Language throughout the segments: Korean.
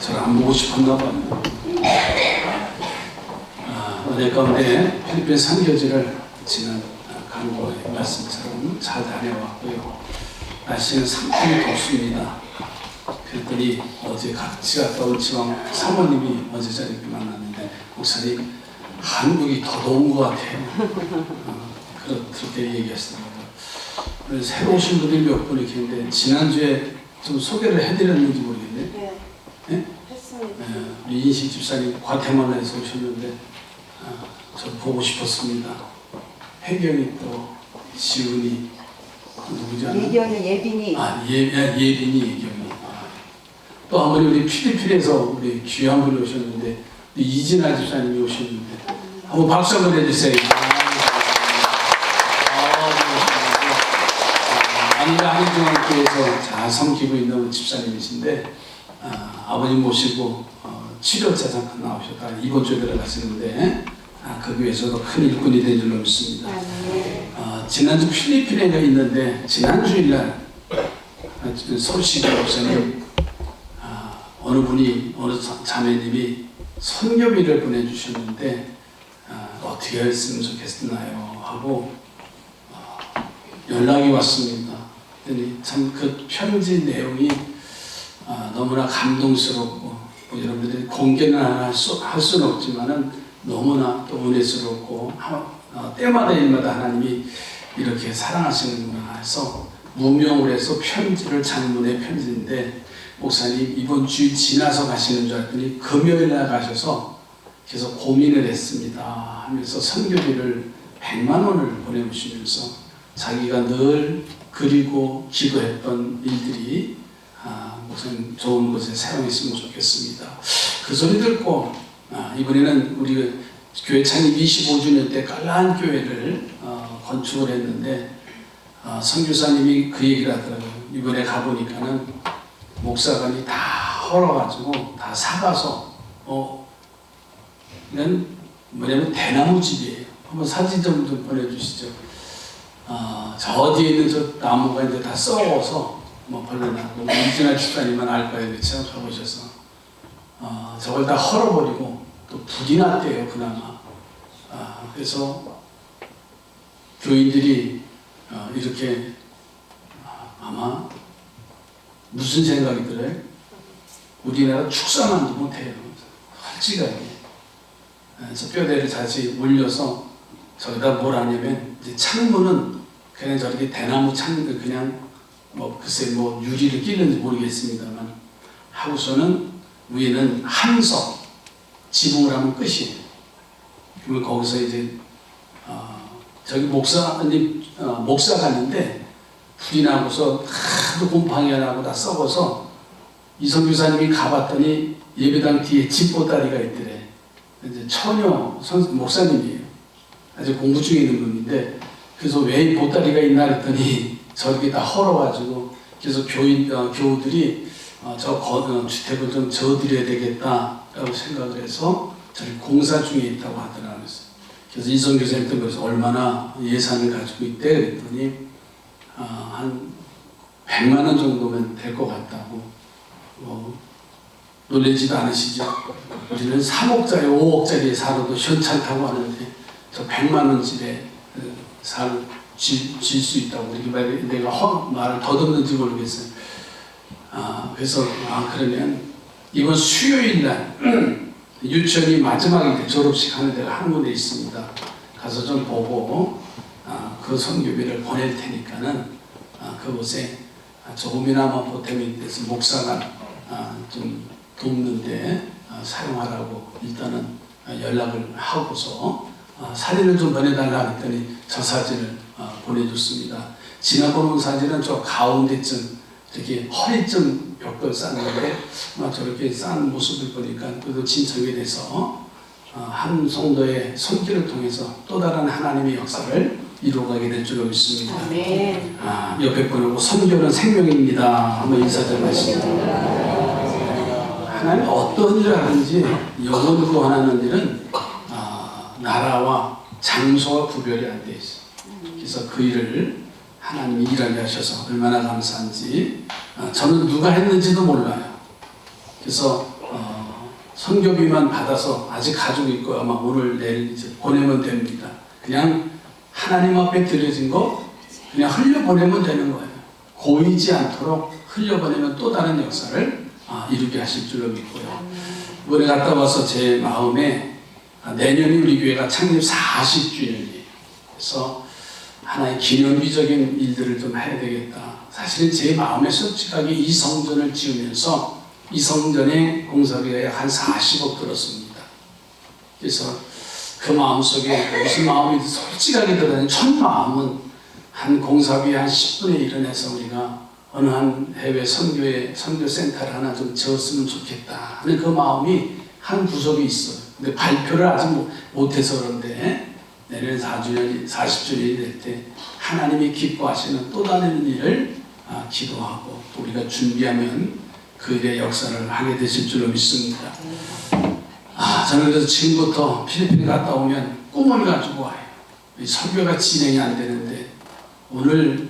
저를 안 보고 싶었나 봐요. 은혜 가운데 필리핀 선교지를 지난 강고의 말씀처럼 잘 다녀왔고요. 날씨는 상당히 덥습니다. 그랬더니 어제 같이 갔다 온 지방 사모님이 어제 저녁에 만났는데, 목사님 한국이 더 더운 것 같아요. 그렇게 얘기하시더라고요. 새로 오신 분들이 몇 분이 계신데 지난주에 좀 소개를 해드렸는지 모르겠네요. 네. 네? 했습니다. 우리 인식 집사님 과테말라에서 오셨는데 저 보고 싶었습니다. 혜경이 또 지훈이 누구지? 예경이 예빈이. 예빈이 예경이. 또 한 분이 우리 필리핀에서 우리 귀한 분이 오셨는데 이진아 집사님이 오셨는데 한번 박수 한번 해주세요. 아니가 한인중앙교회에서 잘 섬기고 있는 집사님이신데 아버님 모시고 치료자 잠깐 나오셨다가 이번 주에 들어가시는데 그 교회에서도 큰 일꾼이 된 줄로 믿습니다. 지난주 필리핀에 있는데 지난 주일날 서울시장 목사님 어느 분이 어느 자매님이 선교비를 보내주셨는데 어떻게 했으면 좋겠나요 하고 연락이 왔습니다. 참 그 편지 내용이 너무나 감동스럽고 여러분들이 공개는 할 수는 없지만은 너무나 또 은혜스럽고 때마다 일마다 하나님이 이렇게 사랑하시는구나 해서 무명을 해서 편지를 장문의 편지인데, 목사님 이번 주 지나서 가시는 줄 알았더니 금요일날 가셔서 계속 고민을 했습니다 하면서 선교비를 100만 원을 보내주시면서 자기가 늘 그리고 기도했던 일들이 목사님 좋은 곳에 사용했으면 좋겠습니다. 그 소리 듣고 이번에는 우리 교회 창립 25주년 때 깔라한 교회를 건축을 했는데 선교사님이 그 얘기를 하더라고요. 이번에 가보니까는 목사관이 다 헐어가지고 다 사가서 이건 뭐냐면 대나무 집이에요. 한번 사진 좀 보내주시죠. 저 어디에 있는 저 나무가 이제 다 썩어서 벌레나고 이진아 집사님만 알 거예요. 그렇죠? 가보셔서 저걸 다 헐어버리고 또 불이 났대요. 그나마. 그래서 교인들이 이렇게 아마 무슨 생각이 들어요? 우리나라 축사만도 못해요. 활찌가게. 저 뼈대를 다시 올려서 저기다 뭘 하냐면 이제 창문은 그냥 저렇게 대나무 창문을 그냥 글쎄 유리를 끼는지 모르겠습니다만 하고서는 위에는 함석 지붕을 하면 끝이에요. 그러면 거기서 이제 저기 목사 갔는데 불이 나고서 하도 곰팡이가 나고 다 썩어서 이성교사님이 가봤더니 예배당 뒤에 집보따리가 있더래. 이제 처녀 목사님이에요. 아직 공부 중에 있는 분인데, 그래서 왜 보따리가 있나 했더니 저렇게 다 헐어가지고, 그래서 교우들이 저 주택을 좀 져드려야 되겠다라고 생각을 해서 저기 공사 중에 있다고 하더라고요. 그래서 이성 교사님도 그래서 얼마나 예산을 가지고 있대 그랬더니 한 100만 원 정도면 될 것 같다고. 놀라지도 않으시죠? 우리는 3억짜리 5억짜리에 살아도 현찮다고 하는데 저 100만 원 집에 질 수 있다고 이렇게 내가 말을 더듬는지 모르겠어요. 그래서 그러면 이번 수요일 날 유치원이 마지막에 졸업식 하는 데가 한 군데 있습니다. 가서 좀 보고 그 선교비를 보낼 테니까는 그곳에 조금이나마 보탬이 돼서 목사가 좀 돕는데 사용하라고 일단은 연락을 하고서 사진을 좀 보내달라 했더니 저 사진을 보내줬습니다. 지난번 온 사진은 저 가운데쯤 이렇게 허리쯤 벽돌 쌌는데 저렇게 싼 모습을 보니까 그래도 진척이 돼서 한 성도의 손길을 통해서 또 다른 하나님의 역사를 이루어가게 될 줄로 믿습니다. 아멘. 옆에 보내고 선교는 생명입니다. 한번 인사 좀 하시죠. 하나님 어떤 일을 하든지 영혼을 구원하는 일은 나라와 장소와 구별이 안 돼 있어. 그래서 그 일을 하나님이 일하게 하셔서 얼마나 감사한지 저는 누가 했는지도 몰라요. 그래서 선교비만 받아서 아직 가지고 있고 아마 오늘 내일 이제 보내면 됩니다. 그냥 하나님 앞에 드려진 거 그냥 흘려보내면 되는 거예요. 고이지 않도록 흘려보내면 또 다른 역사를 이루게 하실 줄로 믿고요. 이번에 갔다 와서 제 마음에 내년이 우리 교회가 창립 40주년이에요. 그래서 하나의 기념비적인 일들을 좀 해야 되겠다. 사실은 제 마음에 솔직하게 이 성전을 지으면서 이 성전의 공사비가 약 한 40억 들었습니다. 그래서 그 마음속에 무슨 마음이 솔직하게 들어가는 첫 마음은 한 공사비의 한 10분의 1은 해서 우리가 어느 한 해외 선교센터를 하나 좀 지었으면 좋겠다 하는 그 마음이 한 구석에 있어요. 근데 발표를 아직 못해서 그런데 내년 40주년이 될 때 하나님이 기뻐하시는 또 다른 일을 기도하고 또 우리가 준비하면 그 일의 역사를 하게 되실 줄로 믿습니다. 저는 그래서 지금부터 필리핀에 갔다 오면 꿈을 가지고 와요. 이 설교가 진행이 안 되는데 오늘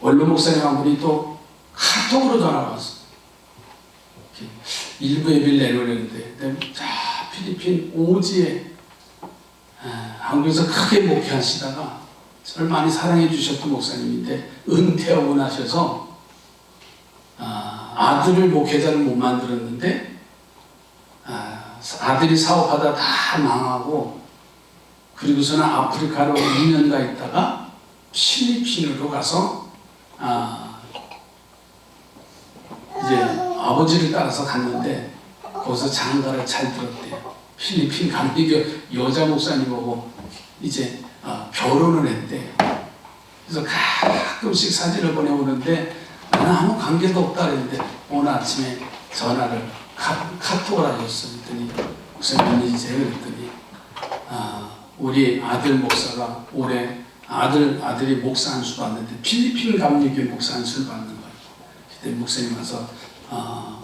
원로 목사님 한 분이 또 카톡으로 전화가 왔어요. 일부 예비를 내놓으려는데 필리핀 오지에 한국에서 크게 목회하시다가 저를 많이 사랑해 주셨던 목사님인데 은퇴하고 나셔서 아들을 목회자를 못 만들었는데 아들이 사업하다 다 망하고 그리고서는 아프리카로 2년 가 있다가 필리핀으로 가서 이제 아버지를 따라서 갔는데 거기서 장가를 잘 들었대요. 필리핀 감리교 여자 목사님 보고 이제 결혼을 했대요. 그래서 가끔씩 사진을 보내오는데 나는 아무 관계도 없다 그랬는데 오늘 아침에 전화를 카톡을 하셨어요. 그랬더니 목사님 일이세요? 그랬더니 우리 아들 목사가 올해 아들이 목사 안수 받는데 필리핀 감리교 목사 안수를 받는 거예요. 그때 목사님 와서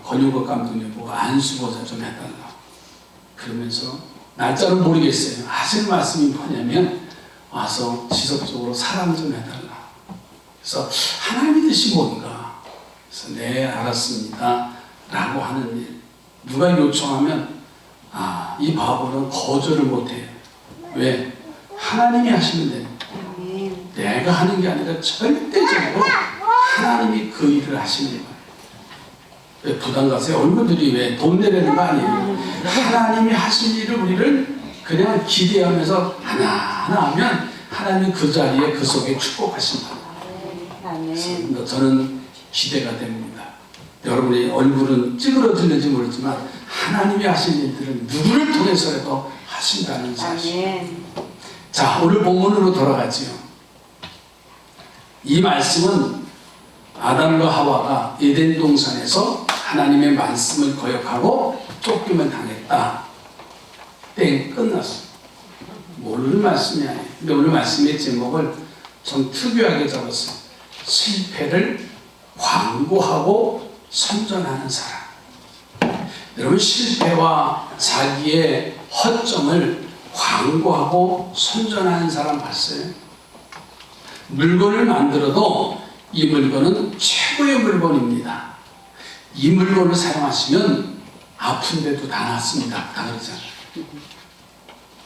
권유국 감독님 보고 안수보자 좀 해달라고 그러면서 날짜는 모르겠어요. 하실 말씀이 뭐냐면 와서 지속적으로 사랑 좀 해달라. 그래서 하나님의 뜻이 뭔가? 그래서 네 알았습니다 라고 하는 일. 누가 요청하면 이 바보는 거절을 못해요. 왜? 하나님이 하시면 돼요. 내가 하는 게 아니라 절대적으로 하나님이 그 일을 하시는 거예요. 왜 부담 가세요? 얼굴들이 왜 돈 내려는 거 아니에요? 하나님이 하신 일을 우리를 그냥 기대하면서 하나하나 하면 하나님이 그 자리에 그 속에 축복하신다. 그래서 저는 기대가 됩니다. 여러분의 얼굴은 찌그러지는지 모르지만 하나님이 하신 일들은 누구를 통해서라도 하신다는 사실. 자, 오늘 본문으로 돌아가지요. 이 말씀은 아담과 하와가 에덴 동산에서 하나님의 말씀을 거역하고 쫓기만 당했다. 땡 끝났어. 모르는 말씀이 아니에요. 근데 오늘 말씀의 제목을 좀 특이하게 잡았어요. 실패를 광고하고 선전하는 사람. 여러분 실패와 자기의 허점을 광고하고 선전하는 사람 봤어요? 물건을 만들어도 이 물건은 최고의 물건입니다. 이 물건을 사용하시면 아픈데도 다 낫습니다. 다 그러잖아요.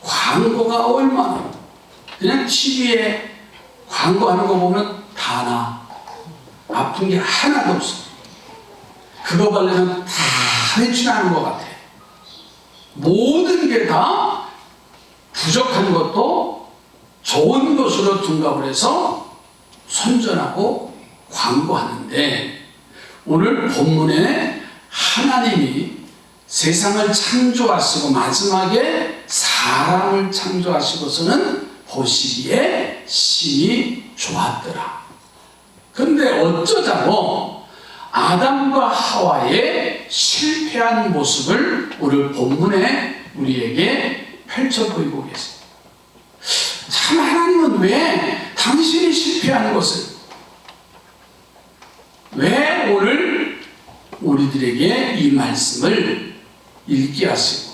광고가 얼마나 그냥 TV에 광고하는 거 보면 다 나. 아픈 게 하나도 없어. 그거 바르면 다 해치나는 것 같아. 모든 게 다 부족한 것도 좋은 것으로 둔갑을 해서 선전하고 광고하는데 오늘 본문에 하나님이 세상을 창조하시고 마지막에 사람을 창조하시고서는 보시기에 심히 좋았더라. 그런데 어쩌자고 아담과 하와의 실패한 모습을 오늘 본문에 우리에게 펼쳐 보이고 계십니다. 참 하나님은 왜 당신이 실패하는 것을 왜 오늘 우리들에게 이 말씀을 읽게 하시고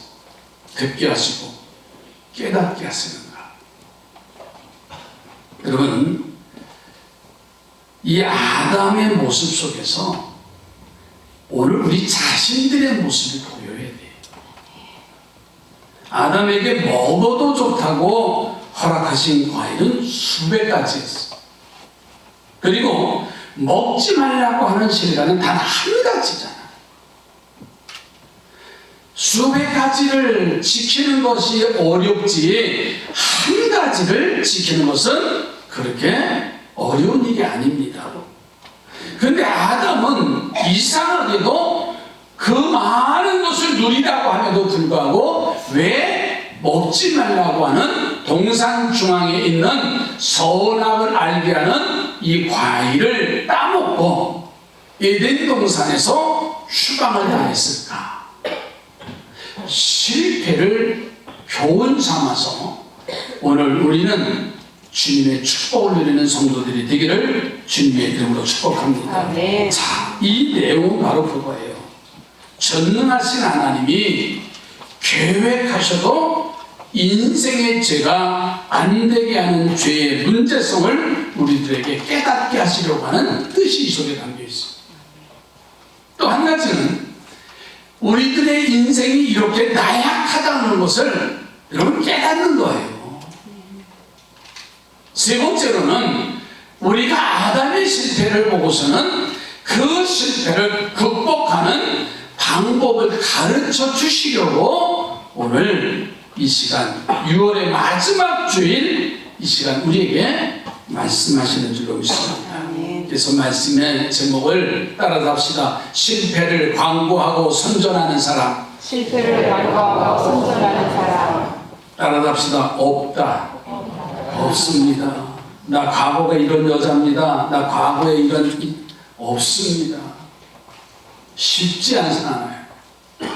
듣게 하시고 깨닫게 하시는가? 여러분 이 아담의 모습 속에서 오늘 우리 자신들의 모습이 보여야 돼요. 아담에게 먹어도 좋다고 허락하신 과일은 수백 가지였어. 그리고 먹지 말라고 하는 실과는 단 한 가지잖아. 수백 가지를 지키는 것이 어렵지 한 가지를 지키는 것은 그렇게 어려운 일이 아닙니다. 그런데 아담은 이상하게도 그 많은 것을 누리라고 함에도 불구하고 왜 먹지 말라고 하는 동산 중앙에 있는 선악을 알게 하는 이 과일을 따먹고 에덴 동산에서 추방을 당했을까? 실패를 교훈 삼아서 오늘 우리는 주님의 축복을 누리는 성도들이 되기를 주님의 이름으로 축복합니다. 네. 자, 이 내용은 바로 그거예요. 전능하신 하나님이 계획하셔도 인생의 죄가 안 되게 하는 죄의 문제성을 우리들에게 깨닫게 하시려고 하는 뜻이 이 속에 담겨 있습니다. 또 한 가지는 우리들의 인생이 이렇게 나약하다는 것을 여러분 깨닫는 거예요. 세 번째로는 우리가 아담의 실패를 보고서는 그 실패를 극복하는 방법을 가르쳐 주시려고 오늘 이 시간 6월의 마지막 주일 이 시간 우리에게 말씀하시는 줄로 믿습니다. 그래서 말씀의 제목을 따라서 합시다. 실패를 광고하고 선전하는 사람. 실패를 광고하고 선전하는 사람. 따라서 합시다. 없다. 없습니다. 나 과거에 이런 여자입니다. 나 과거에 이런 없습니다. 쉽지 않아요.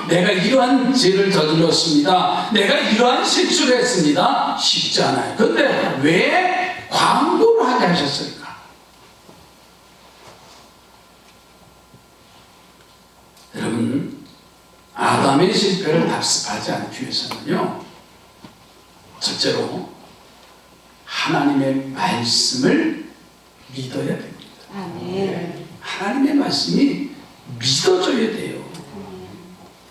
내가 이러한 죄를 저질렀습니다. 내가 이러한 실수를 했습니다. 쉽지 않아요. 그런데 왜 광고를 하게 하셨을까? 여러분, 아담의 실패를 답습하지 않기 위해서는요, 첫째로 하나님의 말씀을 믿어야 됩니다. 아멘. 하나님의 말씀이 믿어져야 돼요.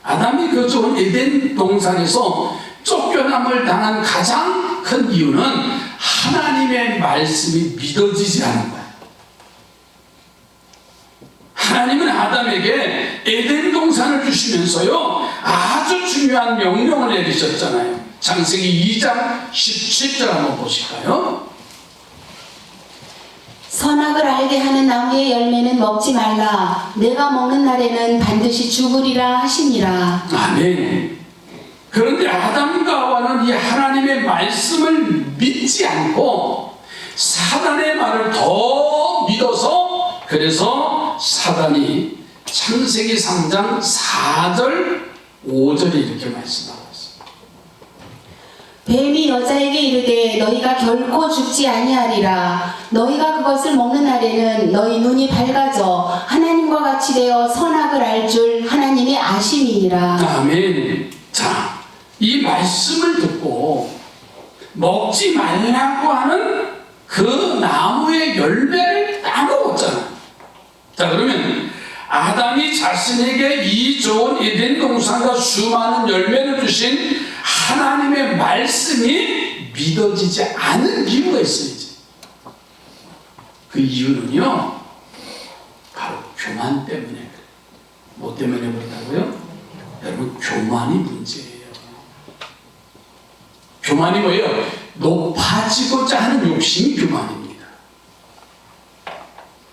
아담이 그 좋은 에덴 동산에서 쫓겨남을 당한 가장 큰 이유는 하나님의 말씀이 믿어지지 않은 거예요. 하나님은 아담에게 에덴 동산을 주시면서요 아주 중요한 명령을 내리셨잖아요. 창세기 2장 17절 한번 보실까요? 선악을 알게 하는 나무의 열매는 먹지 말라. 내가 먹는 날에는 반드시 죽으리라 하시니라. 아멘. 그런데 아담과 하와는 이 하나님의 말씀을 믿지 않고 사단의 말을 더 믿어서 그래서 사단이 창세기 3장 4절 5절에 이렇게 말씀하고 있습니다. 뱀이 여자에게 이르되 너희가 결코 죽지 아니하리라. 너희가 그것을 먹는 날에는 너희 눈이 밝아져 하나님과 같이 되어 선악을 알 줄 하나님이 아심이니라. 아멘. 자, 이 말씀을 듣고 먹지 말라고 하는 그 나무의 열매를 따먹었잖아. 자, 그러면 아담이 자신에게 이 좋은 에덴 동산과 수많은 열매를 주신 하나님의 말씀이 믿어지지 않은 이유가 있어야지. 그 이유는요, 바로 교만 때문에. 뭐 때문에 그렇다고요? 여러분, 교만이 문제예요. 교만이 뭐예요? 높아지고자 하는 욕심이 교만입니다.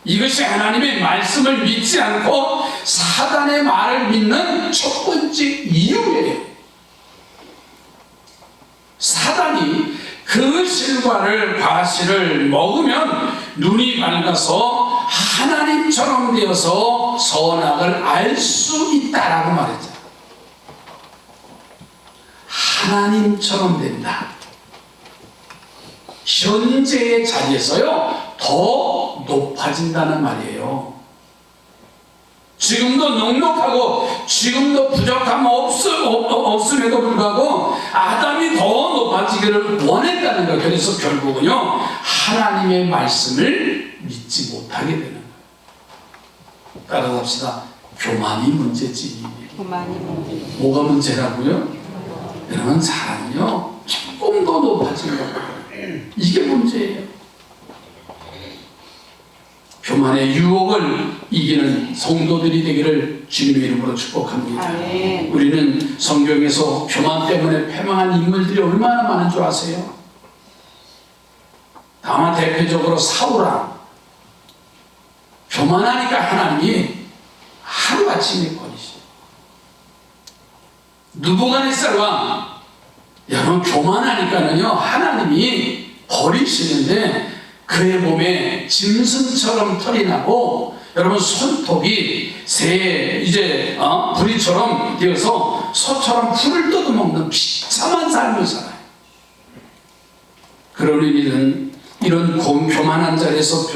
이것이 하나님의 말씀을 믿지 않고 사단의 말을 믿는 첫 번째 이유예요. 사단이 그 실과를 과실을 먹으면 눈이 밝아서 하나님처럼 되어서 선악을 알 수 있다라고 말했잖아요. 하나님처럼 된다. 현재의 자리에서요 더 높아진다는 말이에요. 지금도 넉넉하고 지금도 부족함 없음에도 불구하고 아담이 더 높아지기를 원했다는 거예요. 그래서 결국은요 하나님의 말씀을 믿지 못하게 되는 거예요. 따라서 합시다. 교만이 문제지. 교만이 문제. 뭐가 문제라고요? 여러분, 사람은요 조금도 높아지려고 이게 문제예요. 교만의 유혹을 이기는 성도들이 되기를 주님의 이름으로 축복합니다. 아멘. 우리는 성경에서 교만 때문에 패망한 인물들이 얼마나 많은 줄 아세요? 다만 대표적으로 사울아, 교만하니까 하나님이 하루아침에 버리시죠. 느부갓네살 왕, 여러분 교만하니까는요 하나님이 버리시는데 그의 몸에 짐승처럼 털이 나고 여러분 손톱이 새 이제 부리처럼 되어서 소처럼 풀을 뜯어먹는 비참한 삶을 살아요. 그런 우리는 이런 교만한 자리에서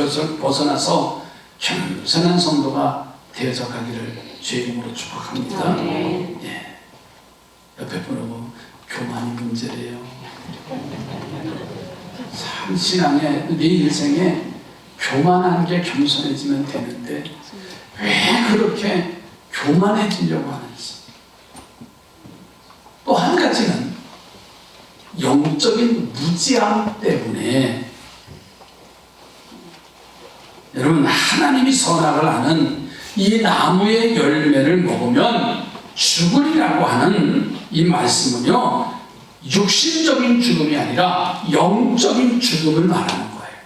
벗어나서 겸손한 성도가 되어져 가기를 주의 이름으로 축복합니다. 예. 옆에 보고 교만이 문제래요. 참 신앙에 네 인생에 교만한 게 겸손해지면 되는데 왜 그렇게 교만해지려고 하는지. 또 한 가지는 영적인 무지함 때문에 여러분 하나님이 선악을 아는 이 나무의 열매를 먹으면 죽으리라고 하는 이 말씀은요 육신적인 죽음이 아니라 영적인 죽음을 말하는 거예요.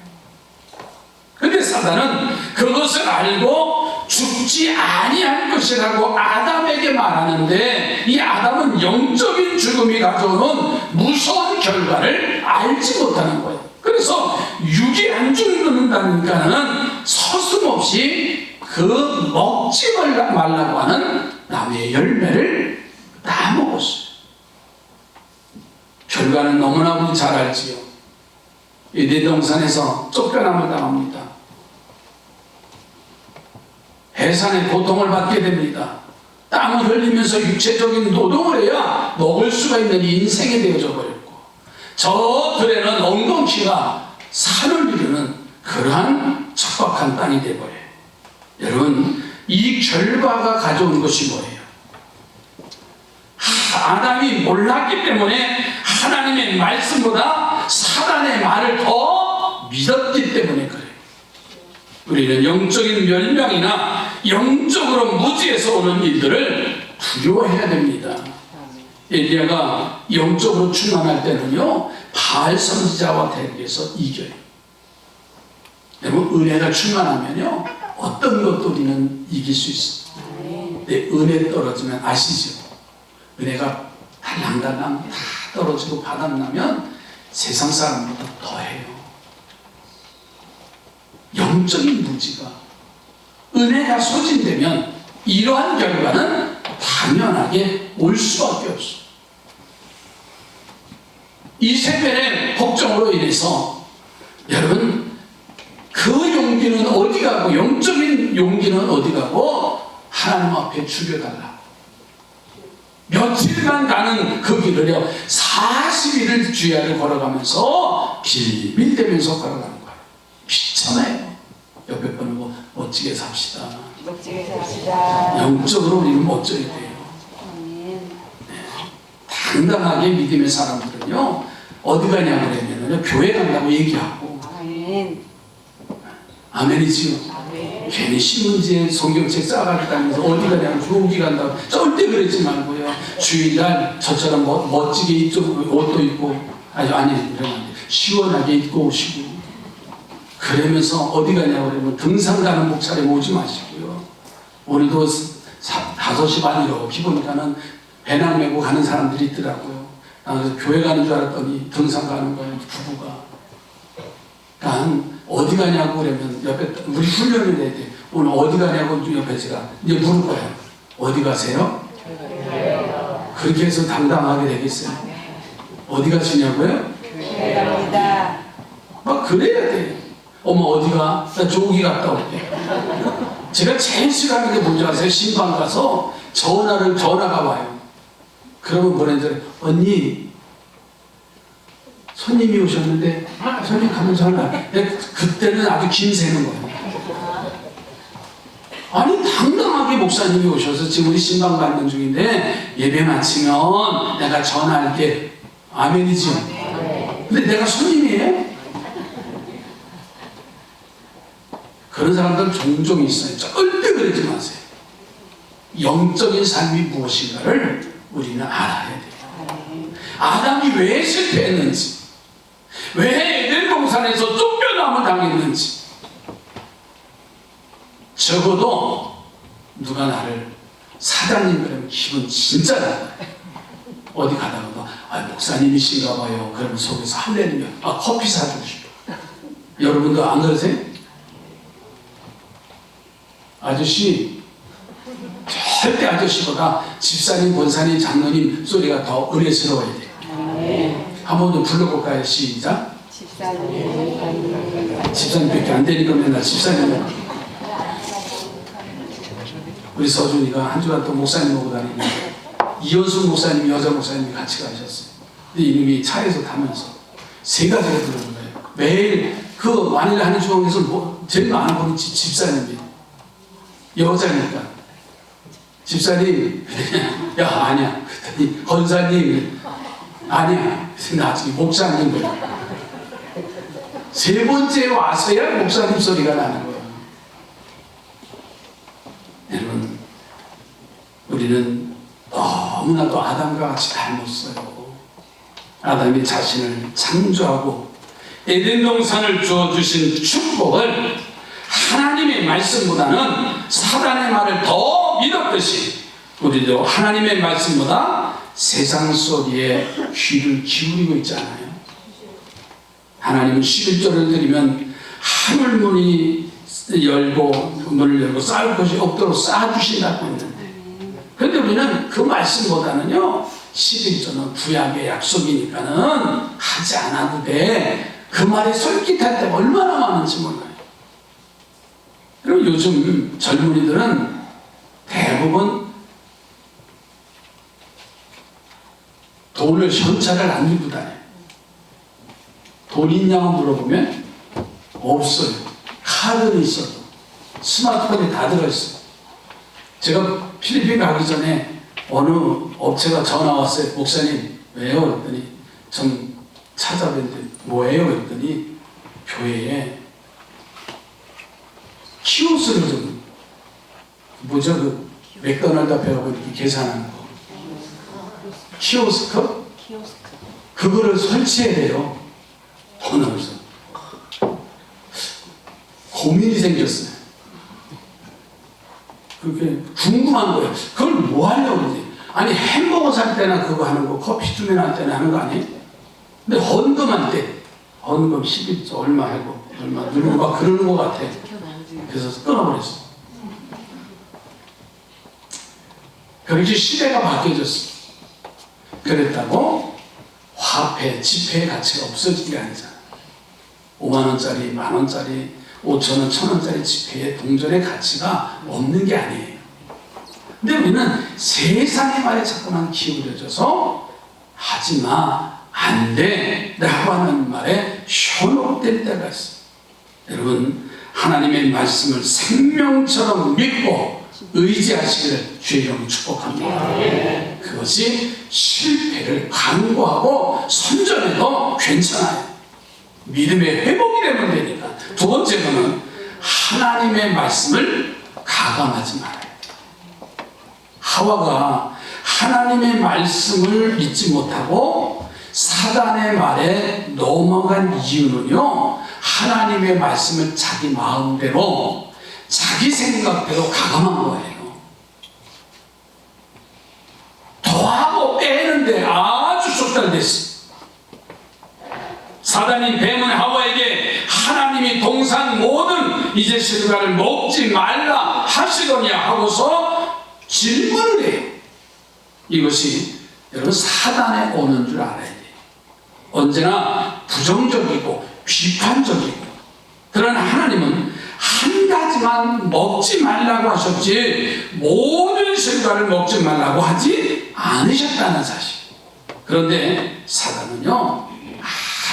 그런데 사단은 그것을 알고 죽지 아니할 것이라고 아담에게 말하는데 이 아담은 영적인 죽음이 가져오는 무서운 결과를 알지 못하는 거예요. 그래서 육이 안 죽는다니까는 서슴없이 그 먹지 말라고 하는 나무의 열매를 다 먹었어요. 결과는 너무나 우리 잘 알지요. 에덴동산에서 쫓겨남을 당합니다. 해산의 고통을 받게 됩니다. 땀을 흘리면서 육체적인 노동을 해야 먹을 수가 있는 인생이 되어져 버렸고 저 들에는 엉겅퀴가 산을 이루는 그러한 척박한 땅이 되어버려요. 여러분 이 결과가 가져온 것이 뭐예요? 아담이 몰랐기 때문에 하나님의 말씀보다 사단의 말을 더 믿었기 때문에 그래요. 우리는 영적인 멸망이나 영적으로 무지에서 오는 일들을 두려워해야 됩니다. 엘리야가 영적으로 충만할 때는요 바알 선지자와 대비해서 이겨요. 여러분 은혜가 충만하면요 어떤 것도 우리는 이길 수 있어요. 근데 은혜 떨어지면 아시죠? 은혜가 달랑달랑 다 떨어지고 바닥나면 세상 사람보다 더해요. 영적인 무지가 은혜가 소진되면 이러한 결과는 당연하게 올 수밖에 없어요. 이세벨의 복종으로 인해서 여러분 그 용기는 어디 가고 영적인 용기는 어디 가고 하나님 앞에 죽여달라. 며칠간 가는 그 길을요 40일을 주야를 걸어가면서 빌빌대면서 걸어가는 거예요. 비참해요. 옆에 보고 멋지게 삽시다. 멋지게 삽시다. 영적으로 우리는 멋져야 돼요. 네. 당당하게 믿음의 사람들은요 어디 가냐고 그러면요 교회 간다고 얘기하고 아멘. 아멘이지요. 아멘. 괜히 신문지에 성경책 싸가지고 다니면서 어디 가냐고 조기 간다고 절대 그러지 말고요. 주일날 저처럼 멋지게 옷도 입고 아니 그러면 시원하게 입고 오시고 그러면서 어디 가냐고 그러면 등산 가는 목차림 오지 마시고요. 오늘도 5시 반 이렇게 보니까는 배낭 메고 가는 사람들이 있더라고요. 그래서 교회 가는 줄 알았더니 등산 가는 거예요. 부부가. 그러니까 어디 가냐고 그러면 옆에 우리 훈련을 해야 돼. 오늘 어디 가냐고 옆에 제가 이제 물을 거예요. 어디 가세요? 그렇게 해서 당당하게 되겠어요. 어디 가시냐고요? 교회 갑니다. 막 그래야 돼. 어머 어디가? 나 조기 갔다 올게. 제가 제일 싫어하는 게 뭔지 아세요? 신방 가서 전화가 와요. 그러면 보내줘요. 언니 손님이 오셨는데 손님 가면 전화. 그때는 아주 김새는 거예요. 아니 당당하게 목사님이 오셔서 지금 우리 신방 받는 중인데 예배 마치면 내가 전화할게. 아멘이죠. 근데 내가 손님이에요? 그런 사람들 종종 있어요. 절대 그러지 마세요. 영적인 삶이 무엇인가를 우리는 알아야 돼요. 아담이 왜 실패했는지, 왜 에덴 동산에서 쫓겨남을 당했는지, 적어도 누가 나를 사장님 그러면 기분 진짜 나빠요. 어디 가다가도 목사님이신가 봐요. 그러면 속에서 할렐루야. 커피 사주고 싶어. 여러분도 안 그러세요? 아저씨, 절대 아저씨보다 집사님, 권사님, 장로님 소리가 더 의뢰스러워야 돼요. 한 번 더 불러볼까요? 시작. 집사님밖에 안 되니까 맨날 집사님. 우리 서준이가 한 주간 또 목사님 오고 다니는데 이현숙 목사님, 여자 목사님이 같이 가셨어요. 근데 이놈이 차에서 타면서 세 가지가 들어오는 거예요. 매일 그 만일 하는 중에서 제일 많은 분이 집사님이에요. 여자니까. 집사님, 야, 아니야. 그랬더니, 권사님, 아니야. 나중에 목사님. 세 번째 와서야 목사님 소리가 나는 거예요. 여러분, 우리는 너무나도 아담과 같이 닮았어요. 아담이 자신을 창조하고 에덴 동산을 주어주신 축복을 하나님의 말씀보다는 사단의 말을 더 믿었듯이 우리도 하나님의 말씀보다 세상 소리에 귀를 기울이고 있잖아요. 하나님은 11조를 드리면 하늘문이 열고 문을 열고 쌓을 것이 없도록 쌓아주신다고 했는데, 그런데 우리는 그 말씀보다는요 11조는 구약의 약속이니까는 하지 않아도 돼. 그 말에 솔깃할 때가 얼마나 많은지 몰라요. 그리고 요즘 젊은이들은 대부분 돈을 현찰을 안 들고 다녀요. 돈 있냐고 물어보면 없어요. 카드는 있어도 스마트폰에 다 들어있어요. 제가 필리핀 가기 전에 어느 업체가 전화 왔어요. 목사님 왜요? 그랬더니 좀 찾아뵀는데 뭐예요? 그랬더니 교회에 키오스크를 좀 뭐죠? 그 맥도날드 앞에하고 이렇게 계산하는 거 키오스크? 그거를 설치해야 돼요. 돈 없어. 고민이 생겼어요. 그게 궁금한 거예요. 그걸 뭐 하려고 그러지? 아니 햄버거 살 때나 그거 하는 거, 커피 주면 할 때나 하는 거 아니에요? 근데 헌금할 때 헌금 11조 얼마 하고 얼마 누르고 막 그러는 것 같아. 그래서 끊어버렸어. 그렇게 시대가 바뀌어졌어. 그랬다고 화폐, 지폐의 가치가 없어진 게 아니잖아. 5만원짜리, 만원짜리, 5천원, 1,000원짜리 지폐의 동전의 가치가 없는 게 아니에요. 근데 우리는 세상의 말에 자꾸만 기울여져서 하지마, 안 돼 라고 하는 말에 현혹될 때가 있어요. 여러분, 하나님의 말씀을 생명처럼 믿고 의지하시기를 주의 이름으로 축복합니다. 그것이 실패를 강구하고 선전해도 괜찮아요. 믿음의 회복이 되면 되니까. 두 번째로는 하나님의 말씀을 가감하지 말아야 돼요. 하와가 하나님의 말씀을 믿지 못하고 사단의 말에 넘어간 이유는요, 하나님의 말씀을 자기 마음대로 자기 생각대로 가감한 거예요. 더하고 빼는데 아주 쏟달됐어요. 사단이 뱀은 하와에게 하나님이 동산 모든 이제 실과를 먹지 말라 하시더냐 하고서 질문을 해요. 이것이 여러분 사단에 오는 줄 알아야 돼요. 언제나 부정적이고 비판적이고, 그러나 하나님은 한 가지만 먹지 말라고 하셨지 모든 실과를 먹지 말라고 하지 않으셨다는 사실. 그런데 사단은요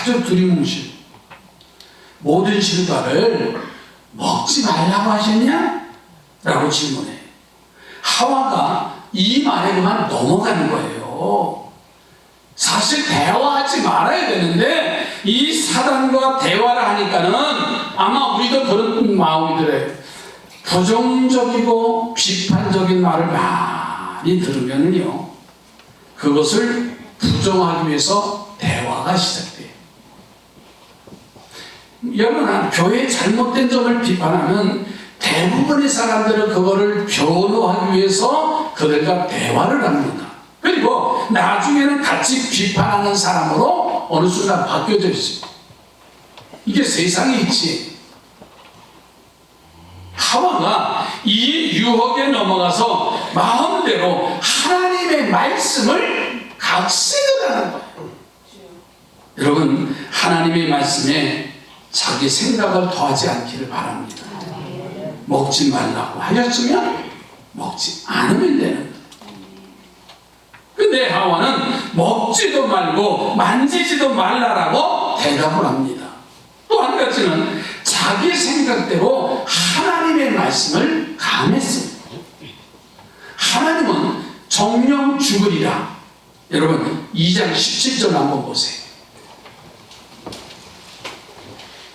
아주 두리뭉실, 모든 실과를 먹지 말라고 하셨냐? 라고 질문해요. 하와가 이 말에 그만 넘어가는 거예요. 사실 대화하지 말아야 되는데 이 사단과 대화를 하니까는 아마 우리도 그런 마음이 들어요. 부정적이고 비판적인 말을 많이 들으면요, 그것을 부정하기 위해서 대화가 시작돼요. 여러분, 교회의 잘못된 점을 비판하면 대부분의 사람들은 그거를 변호하기 위해서 그들과 대화를 합니다. 그리고 나중에는 같이 비판하는 사람으로 어느 순간 바뀌어져 있어요. 이게 세상에 있지. 하와가 이 유혹에 넘어가서 마음대로 하나님의 말씀을 각색을 하는 거예요. 여러분, 하나님의 말씀에 자기 생각을 더하지 않기를 바랍니다. 먹지 말라고 하셨으면 먹지 않으면 되는 거예요. 근데 하와는 먹지도 말고 만지지도 말라라고 대답을 합니다. 또 한 가지는 자기 생각대로 하나님의 말씀을 감했습니다. 하나님은 정령 죽으리라. 여러분, 2장 17절 한번 보세요.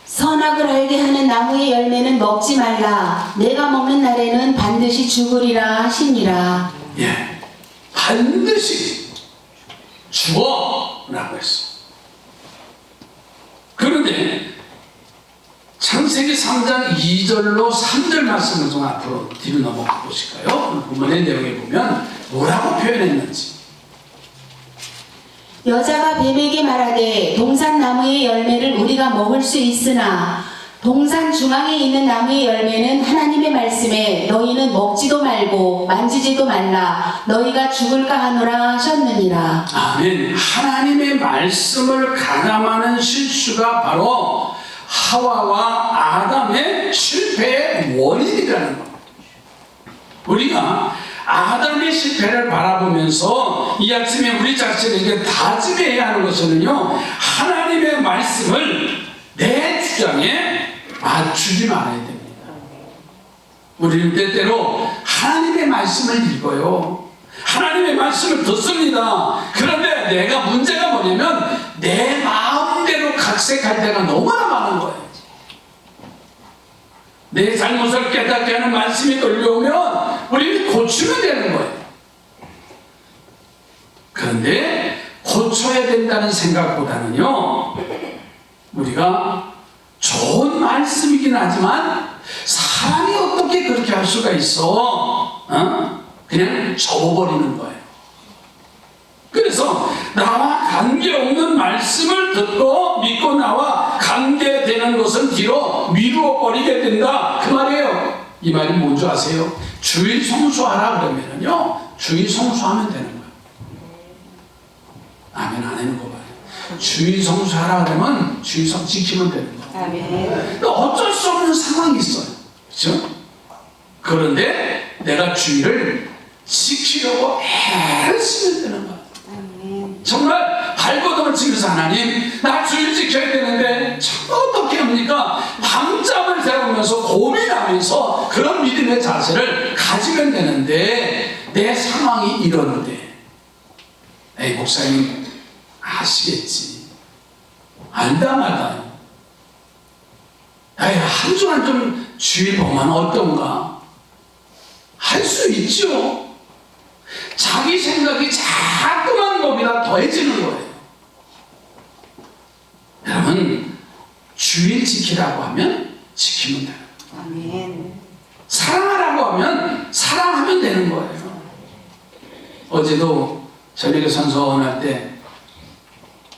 선악을 알게 하는 나무의 열매는 먹지 말라. 내가 먹는 날에는 반드시 죽으리라 하시니라. 예, 반드시 죽어라고 했어. 그런데 창세기 3장 2절로 3절 말씀을 좀 앞으로 뒤로 넘어가 보실까요? 본문의 내용에 보면 뭐라고 표현했는지. 여자가 뱀에게 말하되 동산 나무의 열매를 우리가 먹을 수 있으나 동산 중앙에 있는 나무의 열매는 하나님의 말씀에 너희는 먹지도 말고 만지지도 말라. 너희가 죽을까 하노라 하셨느니라. 아멘. 하나님의 말씀을 가담하는 실수가 바로 하와와 아담의 실패의 원인이라는 겁니다. 우리가 아담의 실패를 바라보면서 이 아침에 우리 자신에게 다짐해야 하는 것은요, 하나님의 말씀을 내 주장에 맞추지 말아야 됩니다. 우리는 때때로 하나님의 말씀을 읽어요. 하나님의 말씀을 듣습니다. 그런데 내가 문제가 뭐냐면 내 마음대로 각색할 때가 너무나 많은 거예요. 내 잘못을 깨닫게 하는 말씀이 들려오면 우리는 고치면 되는 거예요. 그런데 고쳐야 된다는 생각보다는요, 우리가 좋은 말씀이긴 하지만 사람이 어떻게 그렇게 할 수가 있어? 그냥 접어버리는 거예요. 그래서 나와 관계없는 말씀을 듣고 믿고 나와 관계되는 것은 뒤로 미루어 버리게 된다, 그 말이에요. 이 말이 뭔지 아세요? 주일 성수하라 그러면요, 주일 성수하면 되는 거예요. 아멘 안 하는 거 봐요. 주일 성수하라 그러면 주일 성 지키면 되는 거예요. 아멘. 어쩔 수 없는 상황이 있어요. 그렇죠? 그런데 내가 주일을 지키려고 애를 쓰면 되는 거예요. 정말 발버둥을 치면서 하나님, 나 주일 지켜야 되는데 참 어떻게 합니까? 밤잠을 새우면서 고민하면서 그런 믿음의 자세를 가지면 되는데 내 상황이 이러는데, 에이 목사님 아시겠지, 알다 말다, 에이 한 주간 좀 주일 보면 어떤가 할 수 있죠. 자기 생각이 자꾸만 거기다 더해지는 거예요. 여러분, 주일 지키라고 하면 지키면 돼요. 아멘. 사랑하라고 하면 사랑하면 되는 거예요. 어제도 저녁에 선서원할 때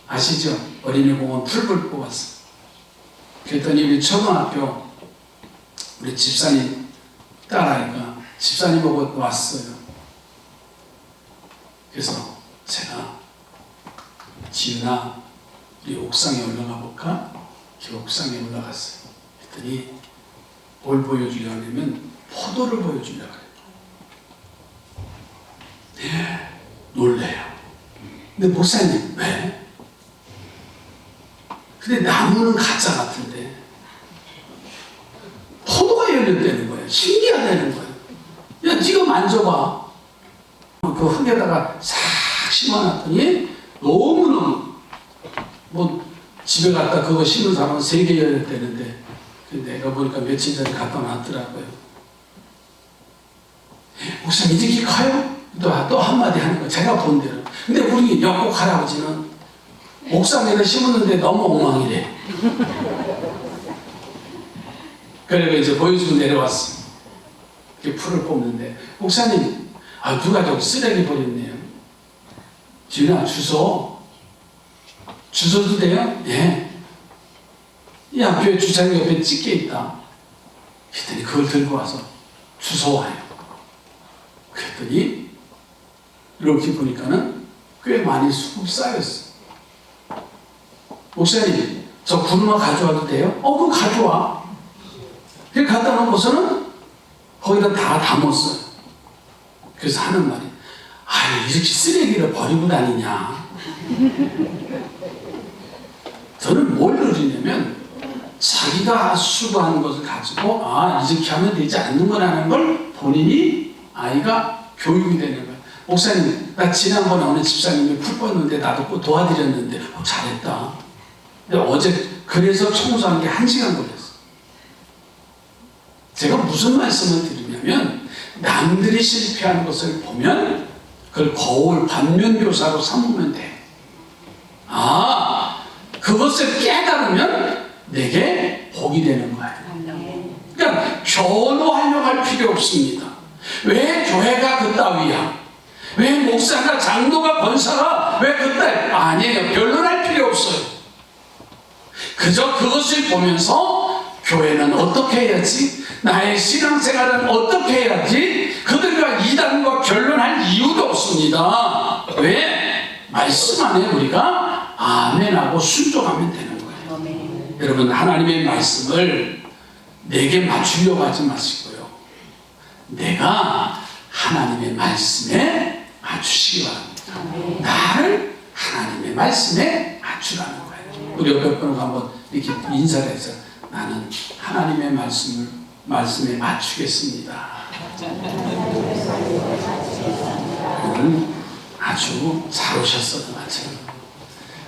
아시죠? 어린이공원 풀불 뽑았어요. 그랬더니 우리 초등학교 우리 집사님 딸아이가 집사님 보고 왔어요. 그래서 제가 지은아, 우리 옥상에 올라가 볼까? 그 옥상에 올라갔어요. 그랬더니 뭘 보여주려고 하냐면 포도를 보여주려고 해요. 네, 놀래요. 근데 목사님 왜? 근데 나무는 가짜 같은데 포도가 열렸다는 거예요. 신기하다는 거예요. 그 흙에다가 싹 심어놨더니 너무너무 뭐 집에 갔다 그거 심은 사람은 3개여야 되는데 내가 보니까 며칠 전에 갖다 놨더라고요. 목사님 이렇게 커요? 또 한마디 하는 거 제가 본 대로. 근데 우리 영국 할아버지는 옥상에다 심었는데 너무 엉망이래. 그래서 이제 보여주고 내려왔어. 이렇게 풀을 뽑는데 목사님 누가 저기 쓰레기 버렸네요. 지은아 주워도 돼요? 예. 이 학교에 주차장 옆에 찢겨 있다. 그랬더니 그걸 들고 와서 주워와요. 그랬더니 이렇게 보니까는 꽤 많이 수국 쌓였어. 목사님 저 구루마 가져와도 돼요? 그럼 가져와. 그 갖다 놓고서는 거기다 다 담았어요. 그래서 하는 말이 이렇게 쓰레기를 버리고 다니냐. 저는 뭘 느끼냐면 자기가 수고하는 것을 가지고 이렇게 하면 되지 않는구나라는 걸 본인이 아이가 교육이 되는 거예요. 목사님 나 지난번에 어느 집사님이 풀 뻗는데 나도 도와드렸는데 잘했다. 근데 어제 그래서 청소한 게 1시간 걸렸어. 제가 무슨 말씀을 드리냐면 남들이 실패하는 것을 보면 그걸 거울 반면교사로 삼으면 돼. 그것을 깨달으면 내게 복이 되는 거예요. 그러니까 변호하려고 할 필요 없습니다. 왜 교회가 그따위야? 왜 목사가 장로가 권사가 왜 그따위? 아니에요. 변론할 필요 없어요. 그저 그것을 보면서 교회는 어떻게 해야지? 나의 신앙생활은 어떻게 해야지? 그들과 이단과 결론할 이유도 없습니다. 왜? 말씀 안에 우리가 아멘하고 순종하면 되는 거예요. 아멘. 여러분 하나님의 말씀을 내게 맞추려고 하지 마시고요. 내가 하나님의 말씀에 맞추시기 바랍니다. 아멘. 나를 하나님의 말씀에 맞추라는 거예요. 우리 옆에 분하고 한번 이렇게 인사를 해서 나는 하나님의 말씀에 맞추겠습니다. 오늘 아주 잘 오셨어요.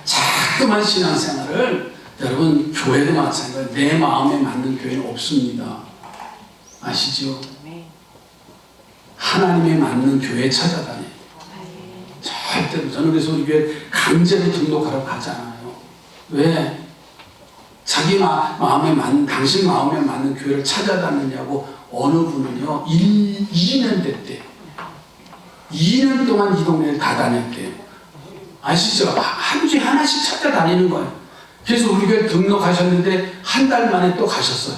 자꾸만 신앙생활을 여러분 교회도 마찬가지예요. 내 마음에 맞는 교회는 없습니다. 아시죠? 하나님에 맞는 교회 찾아다녀요. 절대로. 저는 그래서 우리 교회 강제로 등록하러 가지 않아요. 왜? 자기 마음에 맞는, 당신 마음에 맞는 교회를 찾아다니냐고 어느 분은요 2년 됐대요. 2년 동안 이 동네를 다 다녔대요. 아시죠? 한 주에 하나씩 찾아다니는 거예요. 그래서 우리 교회 등록하셨는데 한 달 만에 또 가셨어요.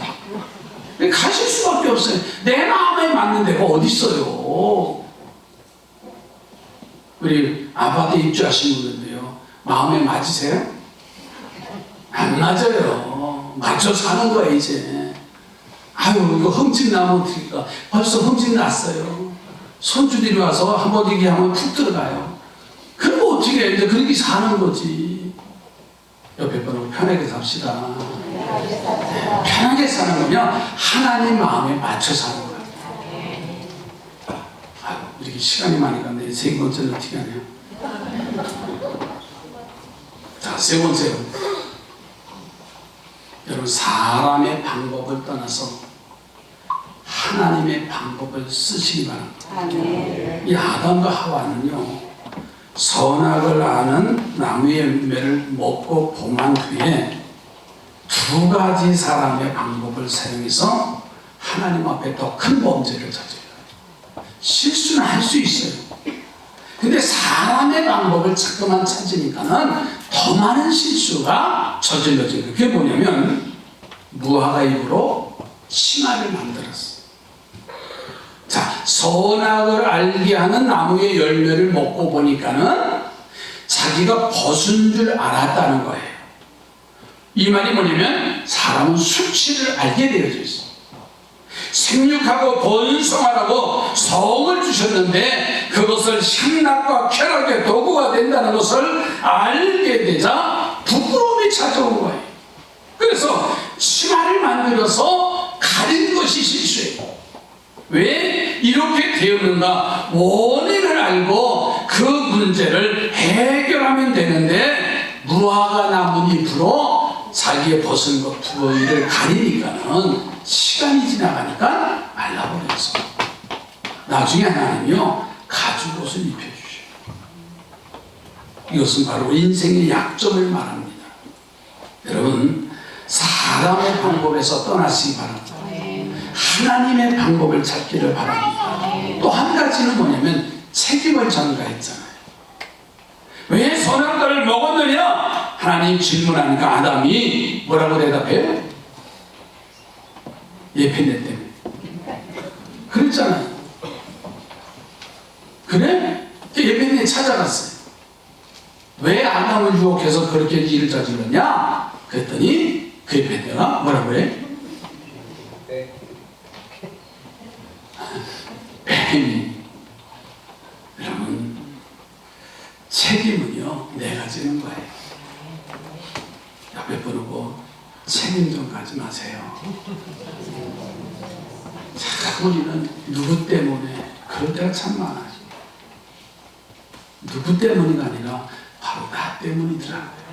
가실 수밖에 없어요. 내 마음에 맞는 데가 어디 있어요. 우리 아파트 입주하신 분인데요, 마음에 맞으세요? 안 맞아요. 맞춰 사는 거야 이제. 이거 흠집 나면 어떡할까. 벌써 흠집 났어요. 손주들이 와서 한번 얘기하면 푹 들어가요. 그럼 어떻게 해. 이제 그렇게 사는 거지. 옆에 분하고 편하게 삽시다. 편하게 사는 거면 하나님 마음에 맞춰 사는 거야. 이렇게 시간이 많이 갔네. 3번째는 어떻게 하냐. 자, 3번째로. 여러분, 사람의 방법을 떠나서 하나님의 방법을 쓰시기 바랍니다. 아멘. 이 아담과 하와는요, 선악을 아는 나무의 열매를 먹고 봉한 뒤에 2가지 사람의 방법을 사용해서 하나님 앞에 더 큰 범죄를 저질러요. 실수는 할 수 있어요. 근데 사람의 방법을 자꾸만 찾으니까는 더 많은 실수가 저질러진 거예요. 그게 뭐냐면 무화과 잎으로 치마를 만들었어요. 자, 선악을 알게 하는 나무의 열매를 먹고 보니까는 자기가 벗은 줄 알았다는 거예요. 이 말이 뭐냐면 사람은 수치를 알게 되어져 있어요. 생육하고 번성하라고 성을 주셨는데 그것을 향락과 쾌락의 도구가 된다는 것을 알게 되자 부끄러움이 찾아온 거예요. 그래서 치마를 만들어서 가린 것이 실수예요. 왜 이렇게 되었는가 원인을 알고 그 문제를 해결하면 되는데 무화과 나무 잎으로 자기의 벗은 것 부위를 가리니까는 시간이 지나가니까 말라버렸어. 나중에 하나님이요 가죽옷을 입혀주셔요. 이것은 바로 인생의 약점을 말합니다. 여러분 사람의 방법에서 떠나시기 바랍니다. 하나님의 방법을 찾기를 바랍니다. 또 한 가지는 뭐냐면 책임을 전가했잖아요. 왜 선악과를 먹었느냐? 하나님 질문하니까 아담이 뭐라고 대답해요? 예편대 때문에. 그랬잖아요. 그래? 예편대 찾아갔어요. 왜 아담을 유혹해서 그렇게 일을 저질렀냐? 그랬더니 그 예편대가 뭐라고 해? 뱀이. 여러분 책임은요 내가 지는 거예요. 옆에 부르고 책임 좀 가지 마세요. 자, 우리는 누구 때문에 그럴 때가 참 많아요. 누구 때문이 아니라 바로 나 때문이더라고요.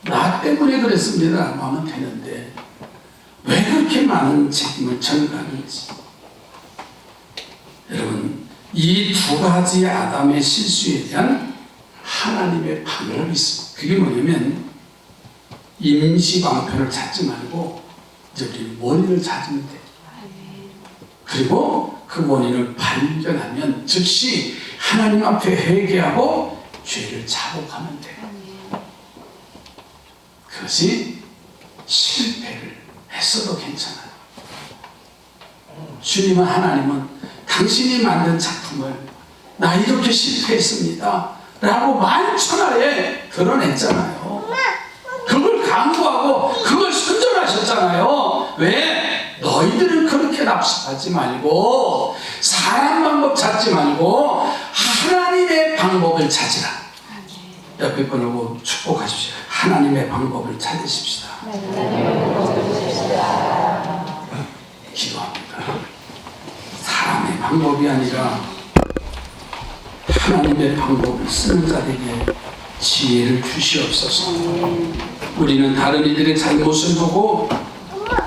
나 때문에 그랬습니다 하면 되는데 왜 그렇게 많은 책임을 전가하는지. 여러분 이 두 가지 아담의 실수에 대한 하나님의 방법이 있습니다. 그게 뭐냐면 임시방편을 찾지 말고 이제 우리 원인을 찾으면 돼요. 그리고 그 원인을 발견하면 즉시 하나님 앞에 회개하고 죄를 자복하면 돼요. 그것이 실패를 했어도 괜찮아요. 주님은 하나님은 당신이 만든 작품을 나 이렇게 실패했습니다 라고 만천하에 드러냈잖아요. 그걸 강구하고 그걸 선전하셨잖아요. 왜? 너희들은 그렇게 납습하지 말고 사람 방법 찾지 말고 하나님의 방법을 찾으라. 옆에 분하고 축복하십시오. 하나님의 방법을 찾으십시다. 기도합니다. 사람의 방법이 아니라 하나님의 방법을 쓰는 자에게 지혜를 주시옵소서. 우리는 다른 이들의 잘못을 보고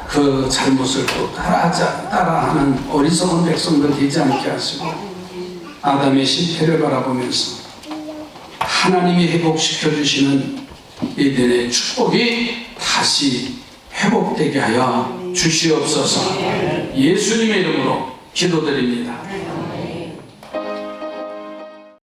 그 잘못을 또 따라하는 어리석은 백성들 되지 않게 하시고 아담의 실패를 바라보면서 하나님이 회복시켜 주시는 에덴의 축복이 다시 회복되게 하여 주시옵소서. 예수님의 이름으로 기도드립니다.